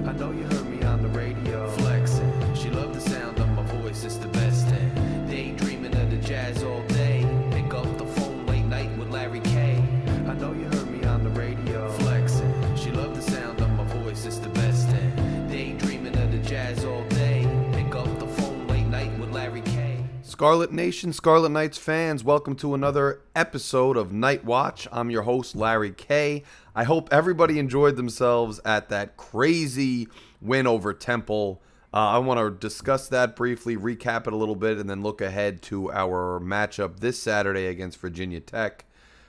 I know you heard me on the radio. Flexing. She loved the sound of my voice, it's the best thing. Daydreaming of the jazz all day. Pick up the phone late night with Larry K. I know you heard me on the radio. Flexing. She loved the sound of my voice, it's the best thing. Daydreaming of the jazz all day. Pick up the phone late night with Larry K. Scarlet Nation, Scarlet Knights fans, welcome to another episode of Night Watch. I'm your host, Larry K. I hope everybody enjoyed themselves at that crazy win over Temple. I want to discuss that briefly, recap it a little bit, and then look ahead to our matchup this Saturday against Virginia Tech.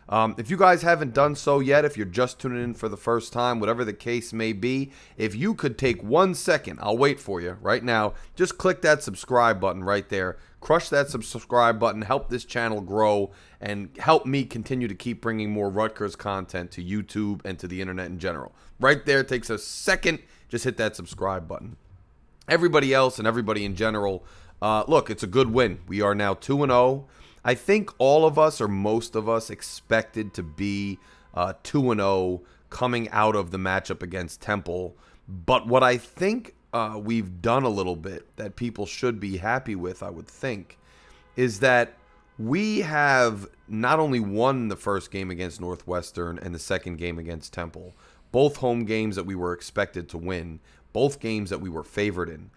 If you guys haven't done so yet, if you're just tuning in for the first time, whatever the case may be, if you could take 1 second, I'll wait for you right now. Just click that subscribe button right there. Crush that subscribe button. Help this channel grow and help me continue to keep bringing more Rutgers content to YouTube and to the internet in general. Right there, it takes a second. Just hit that subscribe button. Everybody else and everybody in general, look, it's a good win. We are now 2-0. I think all of us or most of us expected to be 2-0 coming out of the matchup against Temple. But what I think we've done a little bit that people should be happy with, I would think, is that we have not only won the first game against Northwestern and the second game against Temple, both home games that we were expected to win, both games that we were favored in,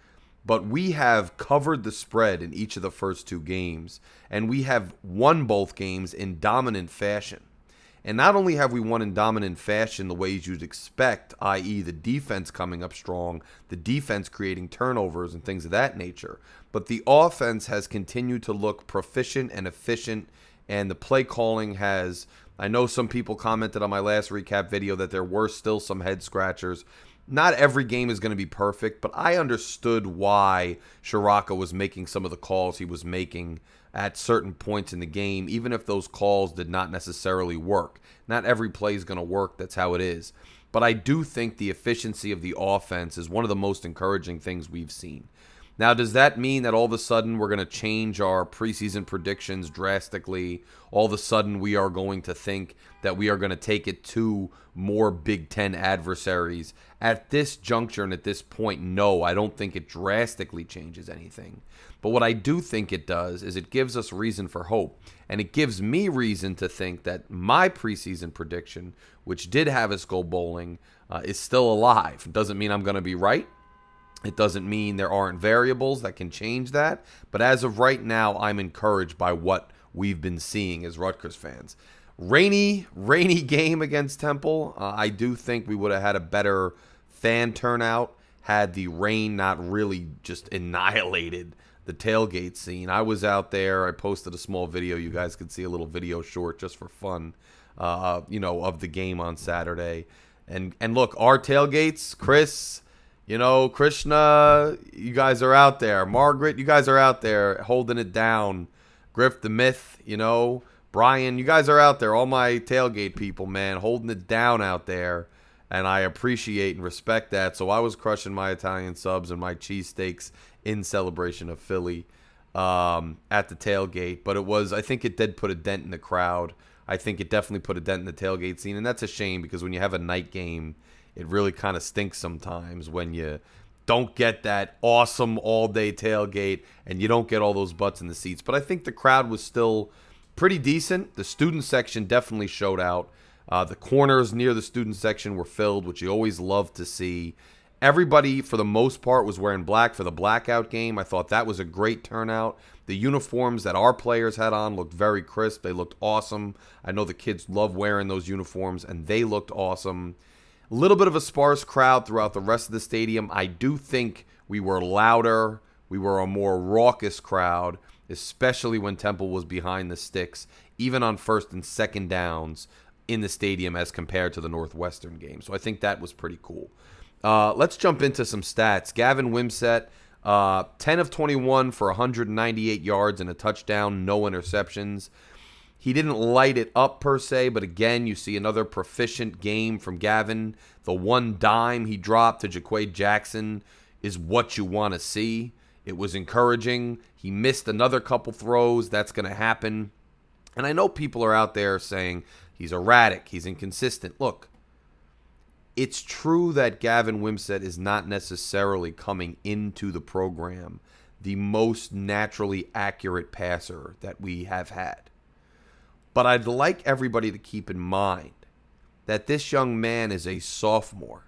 but we have covered the spread in each of the first two games, and we have won both games in dominant fashion. And not only have we won in dominant fashion the ways you'd expect, i.e. the defense coming up strong, the defense creating turnovers and things of that nature, but the offense has continued to look proficient and efficient, and the play calling has, I know some people commented on my last recap video that there were still some head scratchers. Not every game is going to be perfect, but I understood why Shiraka was making some of the calls he was making at certain points in the game, even if those calls did not necessarily work. Not every play is going to work. That's how it is. But I do think the efficiency of the offense is one of the most encouraging things we've seen. Now, does that mean that all of a sudden we're going to change our preseason predictions drastically? All of a sudden we are going to think that we are going to take it to more Big Ten adversaries? At this juncture and at this point, no, I don't think it drastically changes anything. But what I do think it does is it gives us reason for hope. And it gives me reason to think that my preseason prediction, which did have us go bowling, is still alive. It doesn't mean I'm going to be right. It doesn't mean there aren't variables that can change that. But as of right now, I'm encouraged by what we've been seeing as Rutgers fans. Rainy game against Temple. I do think we would have had a better fan turnout had the rain not really just annihilated the tailgate scene. I was out there. I posted a small video. You guys could see a little video short just for fun, of the game on Saturday. And look, our tailgates, Chris, Krishna, you guys are out there. Margaret, you guys are out there holding it down. Griff the Myth, Brian, you guys are out there. All my tailgate people, man, holding it down out there. And I appreciate and respect that. So I was crushing my Italian subs and my cheesesteaks in celebration of Philly at the tailgate. But I think it did put a dent in the crowd. I think it definitely put a dent in the tailgate scene. And that's a shame because when you have a night game, it really kind of stinks sometimes when you don't get that awesome all-day tailgate and you don't get all those butts in the seats. But I think the crowd was still pretty decent. The student section definitely showed out. The corners near the student section were filled, which you always love to see. Everybody, for the most part, was wearing black for the blackout game. I thought that was a great turnout. The uniforms that our players had on looked very crisp. They looked awesome. I know the kids love wearing those uniforms, and they looked awesome. A little bit of a sparse crowd throughout the rest of the stadium. I do think we were louder. We were a more raucous crowd, especially when Temple was behind the sticks, even on first and second downs in the stadium as compared to the Northwestern game. So I think that was pretty cool. Let's jump into some stats. Gavin Wimsett, 10 of 21 for 198 yards and a touchdown, no interceptions. He didn't light it up per se, but again, you see another proficient game from Gavin. The one dime he dropped to Jaquay Jackson is what you want to see. It was encouraging. He missed another couple throws. That's going to happen. And I know people are out there saying he's erratic, he's inconsistent. Look, it's true that Gavin Wimsatt is not necessarily coming into the program the most naturally accurate passer that we have had. But I'd like everybody to keep in mind that this young man is a sophomore.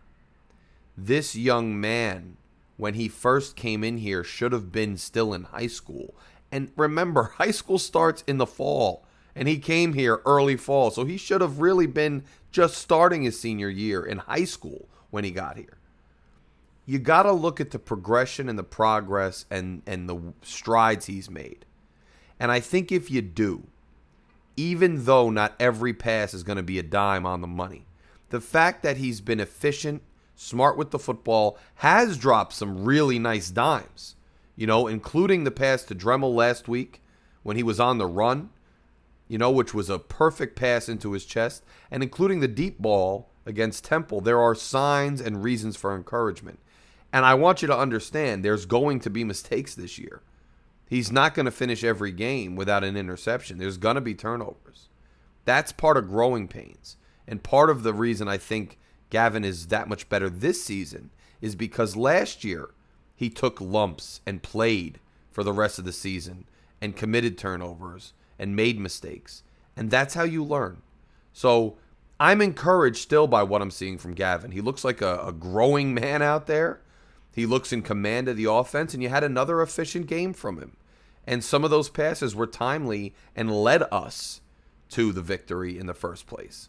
This young man, when he first came in here, should have been still in high school. And remember, high school starts in the fall, and he came here early fall. So he should have really been just starting his senior year in high school when he got here. You got to look at the progression and the progress and the strides he's made. And I think if you do, even though not every pass is going to be a dime on the money, the fact that he's been efficient, smart with the football, has dropped some really nice dimes, including the pass to Dremel last week when he was on the run, which was a perfect pass into his chest, and including the deep ball against Temple. There are signs and reasons for encouragement. And I want you to understand there's going to be mistakes this year. He's not going to finish every game without an interception. There's going to be turnovers. That's part of growing pains. And part of the reason I think Gavin is that much better this season is because last year he took lumps and played for the rest of the season and committed turnovers and made mistakes. And that's how you learn. So I'm encouraged still by what I'm seeing from Gavin. He looks like a growing man out there. He looks in command of the offense, and you had another efficient game from him. And some of those passes were timely and led us to the victory in the first place.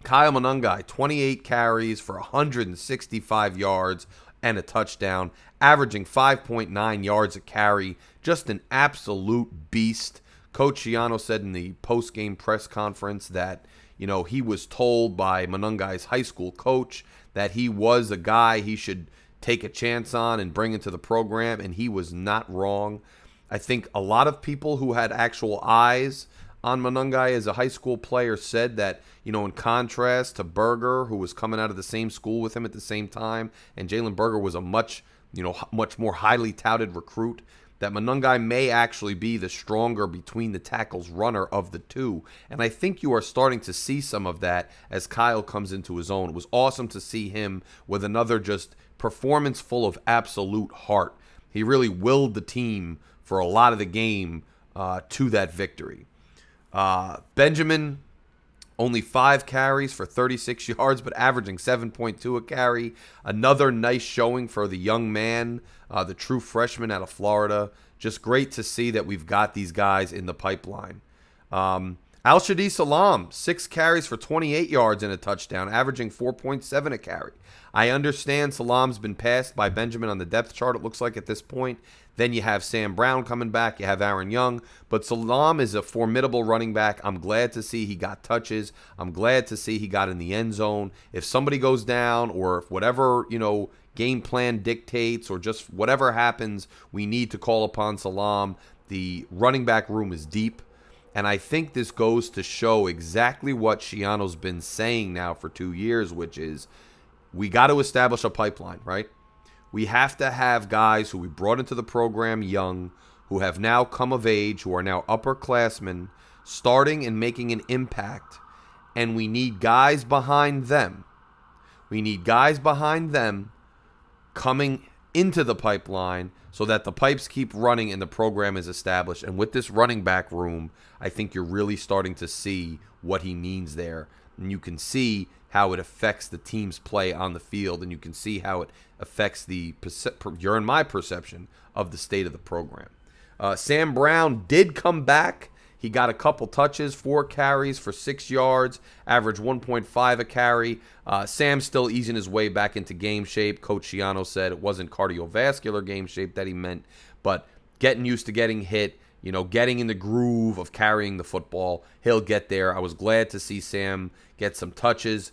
Kyle Monungai, 28 carries for 165 yards and a touchdown, averaging 5.9 yards a carry. Just an absolute beast. Coach Schiano said in the post-game press conference that, he was told by Monungai's high school coach that he was a guy he should take a chance on and bring into the program, and he was not wrong. I think a lot of people who had actual eyes on Monungai as a high school player said that, in contrast to Berger, who was coming out of the same school with him at the same time, and Jalen Berger was a much more highly touted recruit, that Monungai may actually be the stronger between the tackles runner of the two. And I think you are starting to see some of that as Kyle comes into his own. It was awesome to see him with another just performance full of absolute heart. He really willed the team for a lot of the game to that victory. Benjamin, only 5 carries for 36 yards, but averaging 7.2 a carry. Another nice showing for the young man, the true freshman out of Florida. Just great to see that we've got these guys in the pipeline. Al-Shadi Salam, 6 carries for 28 yards and a touchdown, averaging 4.7 a carry. I understand Salam's been passed by Benjamin on the depth chart, it looks like, at this point. Then you have Sam Brown coming back. You have Aaron Young. But Salam is a formidable running back. I'm glad to see he got touches. I'm glad to see he got in the end zone. If somebody goes down or if whatever, game plan dictates or just whatever happens, we need to call upon Salam. The running back room is deep. And I think this goes to show exactly what Schiano's been saying now for 2 years, which is we got to establish a pipeline, right? We have to have guys who we brought into the program young, who have now come of age, who are now upperclassmen, starting and making an impact. And we need guys behind them. We need guys behind them coming into the pipeline so that the pipes keep running and the program is established. And with this running back room, I think you're really starting to see what he means there. And you can see how it affects the team's play on the field, and you can see how it affects you're in my perception of the state of the program. Sam Brown did come back. He got a couple touches, 4 carries for 6 yards, average 1.5 a carry. Sam's still easing his way back into game shape. Coach Schiano said it wasn't cardiovascular game shape that he meant, but getting used to getting hit, getting in the groove of carrying the football. He'll get there. I was glad to see Sam get some touches.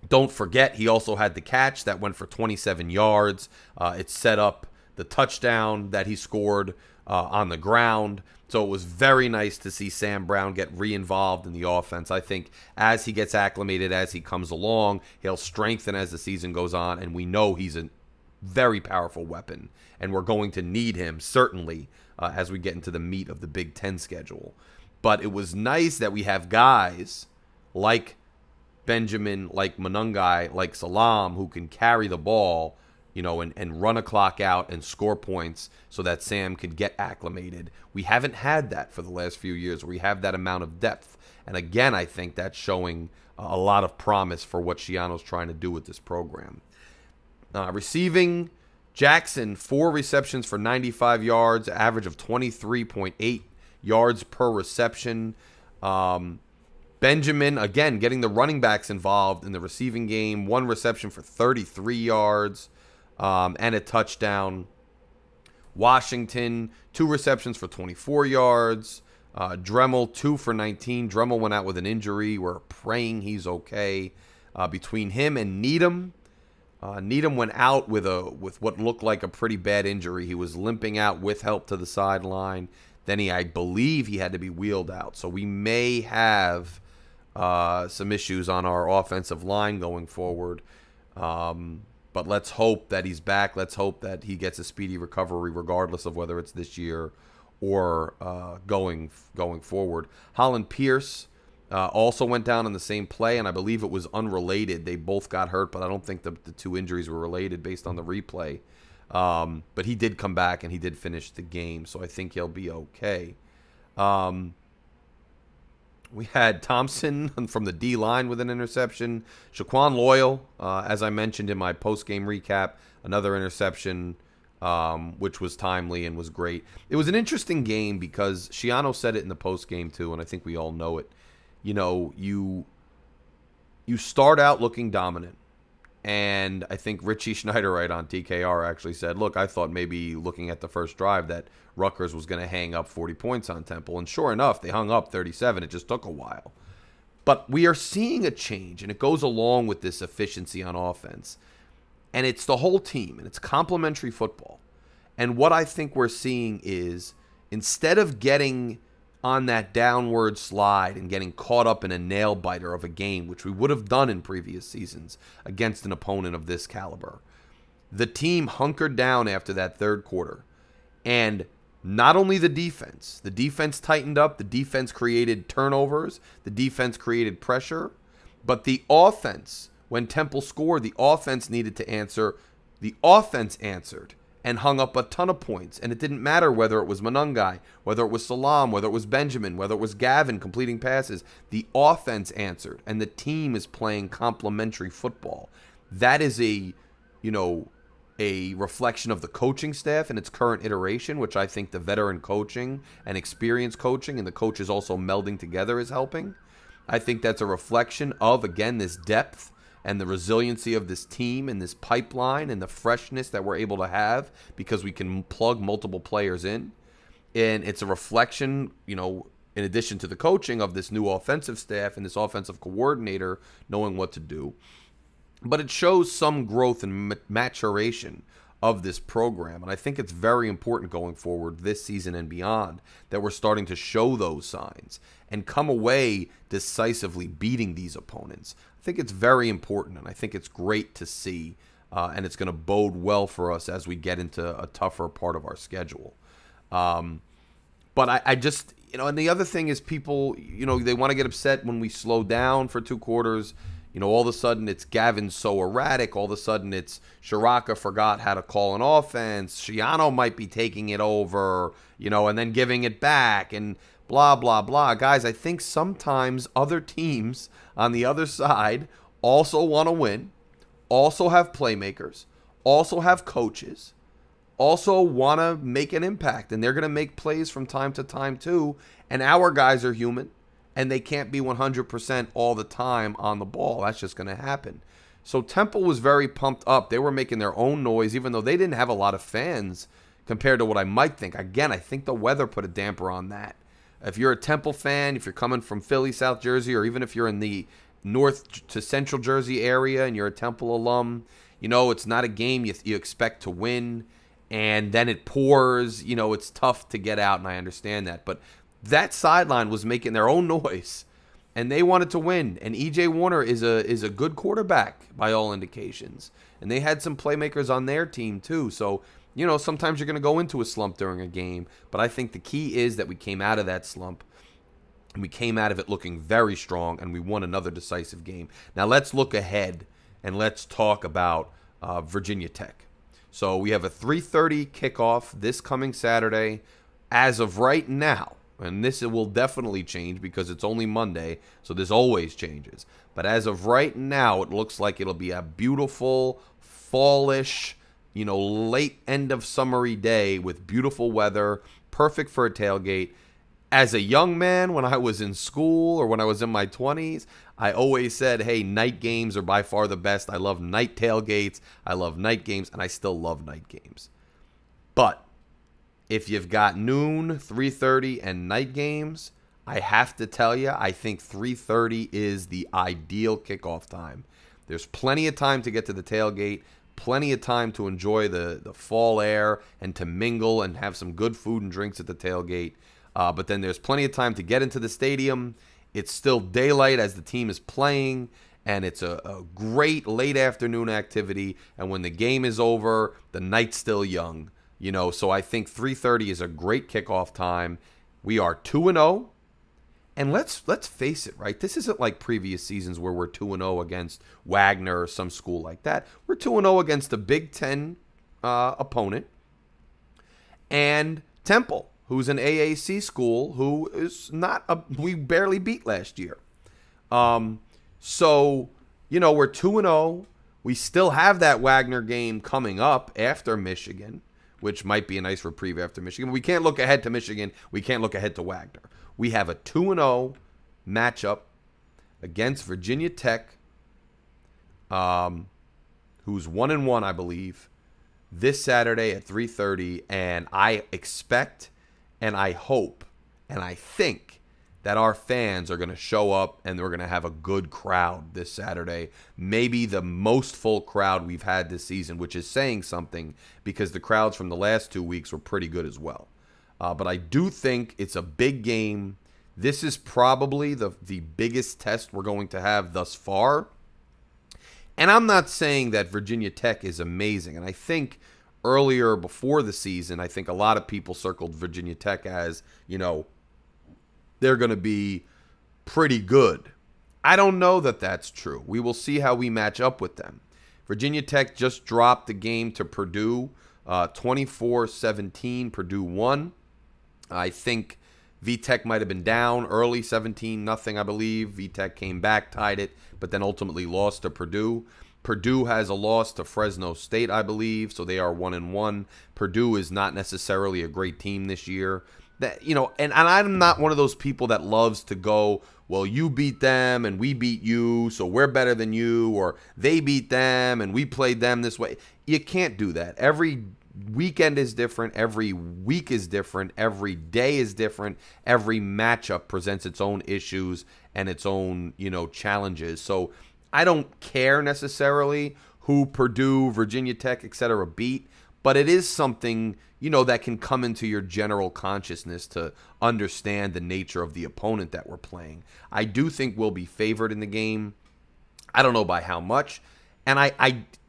Don't forget, he also had the catch that went for 27 yards. It set up the touchdown that he scored on the ground. So it was very nice to see Sam Brown get re-involved in the offense. I think as he gets acclimated, as he comes along, he'll strengthen as the season goes on, and we know he's a very powerful weapon, and we're going to need him, certainly, as we get into the meat of the Big Ten schedule. But it was nice that we have guys like Benjamin, like Manungai, like Salam, who can carry the ball, and run a clock out and score points so that Sam could get acclimated. We haven't had that for the last few years where we have that amount of depth. And again, I think that's showing a lot of promise for what Schiano's trying to do with this program. Receiving, Jackson, 4 receptions for 95 yards, average of 23.8 yards per reception. Benjamin, again, getting the running backs involved in the receiving game. 1 reception for 33 yards and a touchdown. Washington, 2 receptions for 24 yards. Dremel, 2 for 19. Dremel went out with an injury. We're praying he's okay. Between him and Needham, Needham went out with what looked like a pretty bad injury. He was limping out with help to the sideline. Then I believe he had to be wheeled out. So we may have some issues on our offensive line going forward. But let's hope that he's back. Let's hope that he gets a speedy recovery regardless of whether it's this year or going forward. Holland Pierce also went down in the same play, and I believe it was unrelated. They both got hurt, but I don't think the 2 injuries were related based on the replay. But he did come back, and he did finish the game, so I think he'll be okay. We had Thompson from the D-line with an interception. Shaquan Loyal, as I mentioned in my post-game recap, another interception, which was timely and was great. It was an interesting game because Schiano said it in the post-game too, and I think we all know it. You start out looking dominant. And I think Richie Schneiderite on TKR actually said, look, I thought maybe looking at the first drive that Rutgers was going to hang up 40 points on Temple. And sure enough, they hung up 37. It just took a while. But we are seeing a change, and it goes along with this efficiency on offense. And it's the whole team, and it's complementary football. And what I think we're seeing is instead of getting on that downward slide and getting caught up in a nail biter of a game, which we would have done in previous seasons against an opponent of this caliber, the team hunkered down after that third quarter. And not only the defense tightened up, the defense created turnovers, the defense created pressure, but the offense, when Temple scored, the offense needed to answer. The offense answered and hung up a ton of points. And it didn't matter whether it was Manungai, whether it was Salam, whether it was Benjamin, whether it was Gavin completing passes. The offense answered, and the team is playing complementary football. That is a reflection of the coaching staff in its current iteration, which I think the veteran coaching and experience coaching and the coaches also melding together is helping. I think that's a reflection of, again, this depth and the resiliency of this team and this pipeline and the freshness that we're able to have because we can plug multiple players in. And it's a reflection, in addition to the coaching, of this new offensive staff and this offensive coordinator knowing what to do. But it shows some growth and maturation of this program. And I think it's very important going forward this season and beyond that we're starting to show those signs and come away decisively beating these opponents. I think it's very important, and I think it's great to see, and it's going to bode well for us as we get into a tougher part of our schedule. But I just, and the other thing is people, they want to get upset when we slow down for 2 quarters. All of a sudden it's Gavin so erratic. All of a sudden it's Shiraka forgot how to call an offense. Schiano might be taking it over, and then giving it back and blah, blah, blah. Guys, I think sometimes other teams on the other side also want to win, also have playmakers, also have coaches, also want to make an impact. And they're going to make plays from time to time too. And our guys are human. And they can't be 100% all the time on the ball. That's just going to happen. So Temple was very pumped up. They were making their own noise, even though they didn't have a lot of fans compared to what I might think. Again, I think the weather put a damper on that. If you're a Temple fan, if you're coming from Philly, South Jersey, or even if you're in the North to Central Jersey area and you're a Temple alum, it's not a game you expect to win. And then it pours. It's tough to get out, and I understand that. But that sideline was making their own noise, and they wanted to win. And E.J. Warner is a good quarterback by all indications. And they had some playmakers on their team too. So, sometimes you're going to go into a slump during a game. But I think the key is that we came out of that slump. And we came out of it looking very strong, and we won another decisive game. Now let's look ahead, and let's talk about Virginia Tech. So we have a 3:30 kickoff this coming Saturday. As of right now, and this will definitely change because it's only Monday, so this always changes. But as of right now, it looks like it'll be a beautiful, fallish, late end of summery day with beautiful weather, perfect for a tailgate. As a young man, when I was in school or when I was in my 20s, I always said, hey, night games are by far the best. I love night tailgates. I love night games, and I still love night games. But if you've got noon, 3:30, and night games, I have to tell you, I think 3:30 is the ideal kickoff time. There's plenty of time to get to the tailgate, plenty of time to enjoy the fall air and to mingle and have some good food and drinks at the tailgate. But then there's plenty of time to get into the stadium. It's still daylight as the team is playing, and it's a great late afternoon activity. And when the game is over, the night's still young. So I think 3:30 is a great kickoff time. We are 2-0. And let's face it, right? This isn't like previous seasons where we're 2-0 against Wagner or some school like that. We're 2-0 against a Big Ten opponent. And Temple, who's an AAC school, who is we barely beat last year. So, we're 2-0. We still have that Wagner game coming up after Michigan, which might be a nice reprieve after Michigan. We can't look ahead to Michigan. We can't look ahead to Wagner. We have a 2-0 matchup against Virginia Tech, who's 1-1, I believe, this Saturday at 3:30. And I expect and I hope and I think that our fans are going to show up and we're going to have a good crowd this Saturday. Maybe the most full crowd we've had this season, which is saying something because the crowds from the last 2 weeks were pretty good as well. But I do think it's a big game. This is probably the biggest test we're going to have thus far. And I'm not saying that Virginia Tech is amazing. And I think earlier before the season, I think a lot of people circled Virginia Tech as, they're going to be pretty good. I don't know that that's true. We will see how we match up with them. Virginia Tech just dropped the game to Purdue, 24-17. Purdue won. I think VTech might have been down early, 17-0, I believe. VTech came back, tied it, but then ultimately lost to Purdue. Purdue has a loss to Fresno State, I believe, so they are 1-1. Purdue is not necessarily a great team this year. And I'm not one of those people that loves to go, well, you beat them and we beat you, so we're better than you, or they beat them and we played them this way. You can't do that. Every weekend is different. Every week is different. Every day is different. Every matchup presents its own issues and its own, challenges. So I don't care necessarily who Purdue, Virginia Tech, etc. beat, but it is something, that can come into your general consciousness to understand the nature of the opponent that we're playing. I do think we'll be favored in the game. I don't know by how much. And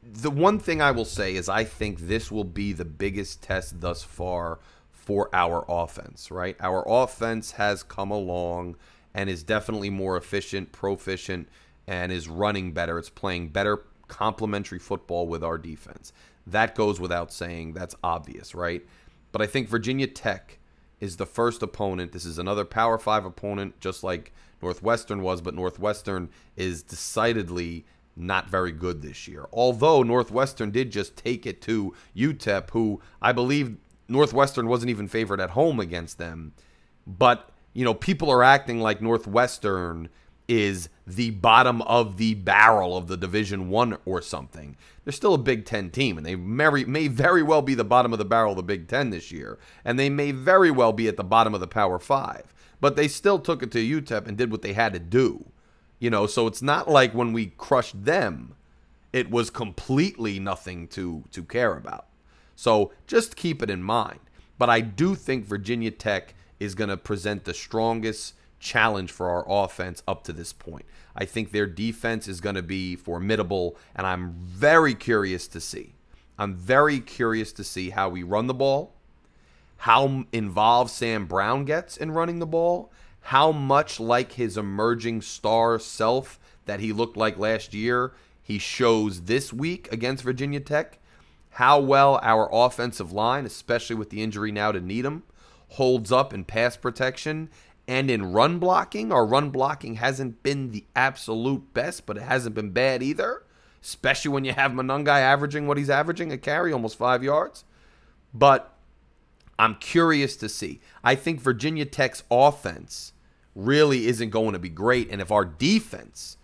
the one thing I will say is I think this will be the biggest test thus far for our offense, right? Our offense has come along and is definitely more efficient, proficient, and is running better. It's playing better complementary football with our defense. That goes without saying. That's obvious, right? But I think Virginia Tech is the first opponent. This is another Power 5 opponent, just like Northwestern was, but Northwestern is decidedly not very good this year. Although Northwestern did just take it to UTEP, who I believe Northwestern wasn't even favored at home against them. But, people are acting like Northwestern is the bottom of the barrel of the Division I or something. They're still a Big Ten team, and they may very well be the bottom of the barrel of the Big Ten this year. And they may very well be at the bottom of the Power 5. But they still took it to UTEP and did what they had to do. So it's not like when we crushed them, it was completely nothing to care about. So just keep it in mind. But I do think Virginia Tech is going to present the strongest challenge for our offense up to this point. I think their defense is going to be formidable, and I'm very curious to see. I'm very curious to see how we run the ball, how involved Sam Brown gets in running the ball, how much like his emerging star self that he looked like last year he shows this week against Virginia Tech, how well our offensive line, especially with the injury now to Needham, holds up in pass protection and in run blocking. Our run blocking hasn't been the absolute best, but it hasn't been bad either, especially when you have Monangai averaging what he's averaging a carry, almost 5 yards. But I'm curious to see. I think Virginia Tech's offense really isn't going to be great, and if our defense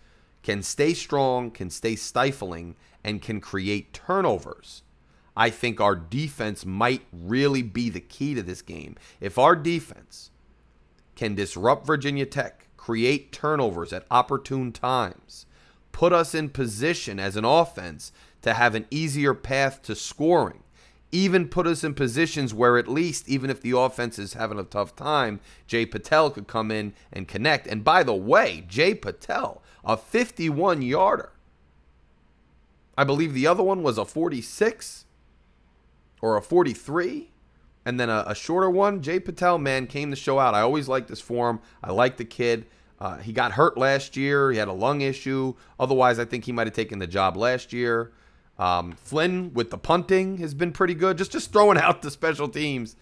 can stay strong, can stay stifling, and can create turnovers, I think our defense might really be the key to this game. If our defense can disrupt Virginia Tech, create turnovers at opportune times, put us in position as an offense to have an easier path to scoring, even put us in positions where at least, even if the offense is having a tough time, Jay Patel could come in and connect. And by the way, Jay Patel, a 51-yarder. I believe the other one was a 46 or a 43, and then a shorter one. Jay Patel, man, came to show out. I always liked this for him. I like the kid. He got hurt last year. He had a lung issue. Otherwise, I think he might have taken the job last year. Flynn with the punting has been pretty good. Just throwing out the special teams,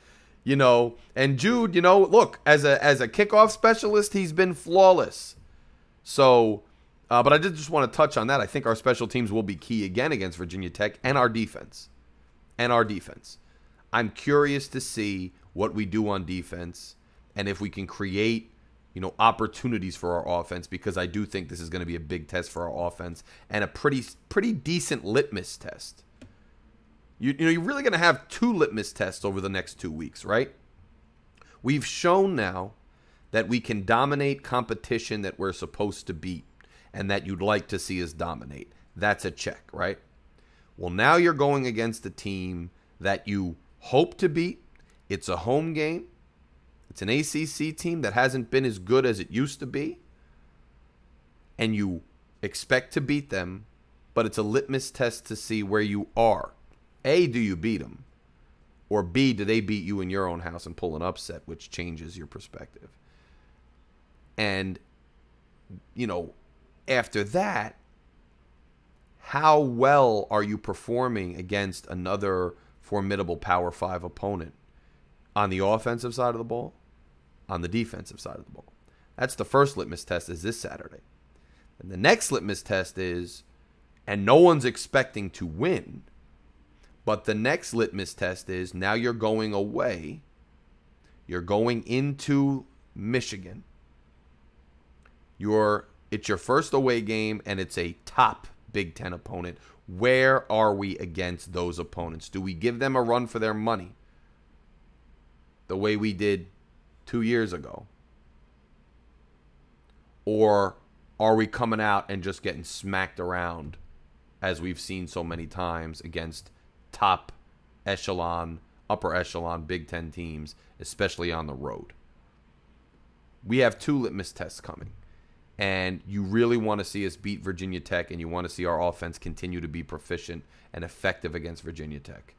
you know. And Jude, you know, look, as a kickoff specialist, he's been flawless. So, but I did just want to touch on that. I think our special teams will be key again against Virginia Tech and our defense. I'm curious to see what we do on defense and if we can create, you know, opportunities for our offense, because I do think this is going to be a big test for our offense and a pretty decent litmus test. You know, you're really going to have 2 litmus tests over the next 2 weeks, right? We've shown now that we can dominate competition that we're supposed to beat and that you'd like to see us dominate. That's a check, right? Well, now you're going against a team that you hope to beat. It's a home game. It's an ACC team that hasn't been as good as it used to be. And you expect to beat them, but it's a litmus test to see where you are. A, do you beat them? Or B, do they beat you in your own house and pull an upset, which changes your perspective? And, you know, after that, how well are you performing against another formidable Power 5 opponent on the offensive side of the ball, on the defensive side of the ball? That's the first litmus test, is this Saturday. And the next litmus test is, and no one's expecting to win, but the next litmus test is, now you're going away. You're going into Michigan. It's your first away game, and it's a top Big Ten opponent. Where are we against those opponents? Do we give them a run for their money the way we did 2 years ago? Or are we coming out and just getting smacked around as we've seen so many times against top echelon, upper echelon Big Ten teams, especially on the road? We have 2 litmus tests coming. And you really want to see us beat Virginia Tech, and you want to see our offense continue to be proficient and effective against Virginia Tech.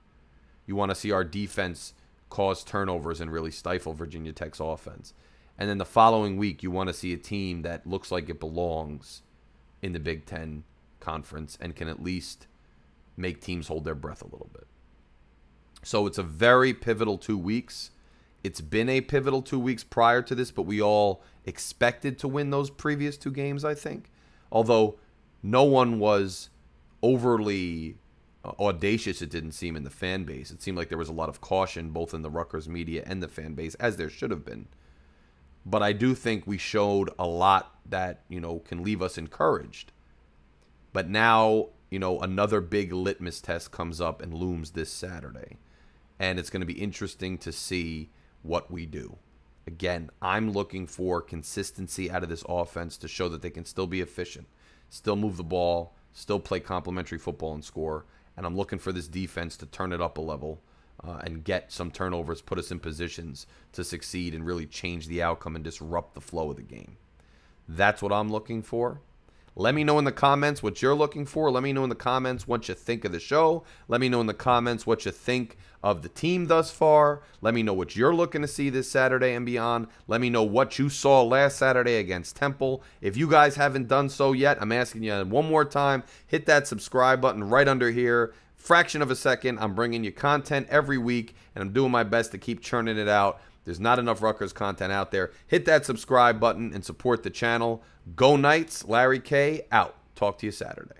You want to see our defense cause turnovers and really stifle Virginia Tech's offense. And then the following week, you want to see a team that looks like it belongs in the Big Ten Conference and can at least make teams hold their breath a little bit. So it's a very pivotal 2 weeks. It's been a pivotal 2 weeks prior to this, but we all expected to win those previous 2 games, I think. Although no one was overly audacious, it didn't seem, in the fan base. It seemed like there was a lot of caution both in the Rutgers media and the fan base, as there should have been. But I do think we showed a lot that, you know, can leave us encouraged. But now, you know, another big litmus test comes up and looms this Saturday. And it's going to be interesting to see what we do. Again, I'm looking for consistency out of this offense to show that they can still be efficient, still move the ball, still play complementary football and score. And I'm looking for this defense to turn it up a level and get some turnovers, put us in positions to succeed and really change the outcome and disrupt the flow of the game. That's what I'm looking for. Let me know in the comments what you're looking for. Let me know in the comments what you think of the show. Let me know in the comments what you think of the team thus far. Let me know what you're looking to see this Saturday and beyond. Let me know what you saw last Saturday against Temple. If you guys haven't done so yet, I'm asking you one more time, hit that subscribe button right under here. Fraction of a second, I'm bringing you content every week, and I'm doing my best to keep churning it out. There's not enough Rutgers content out there. Hit that subscribe button and support the channel. Go Knights. Larry K. out. Talk to you Saturday.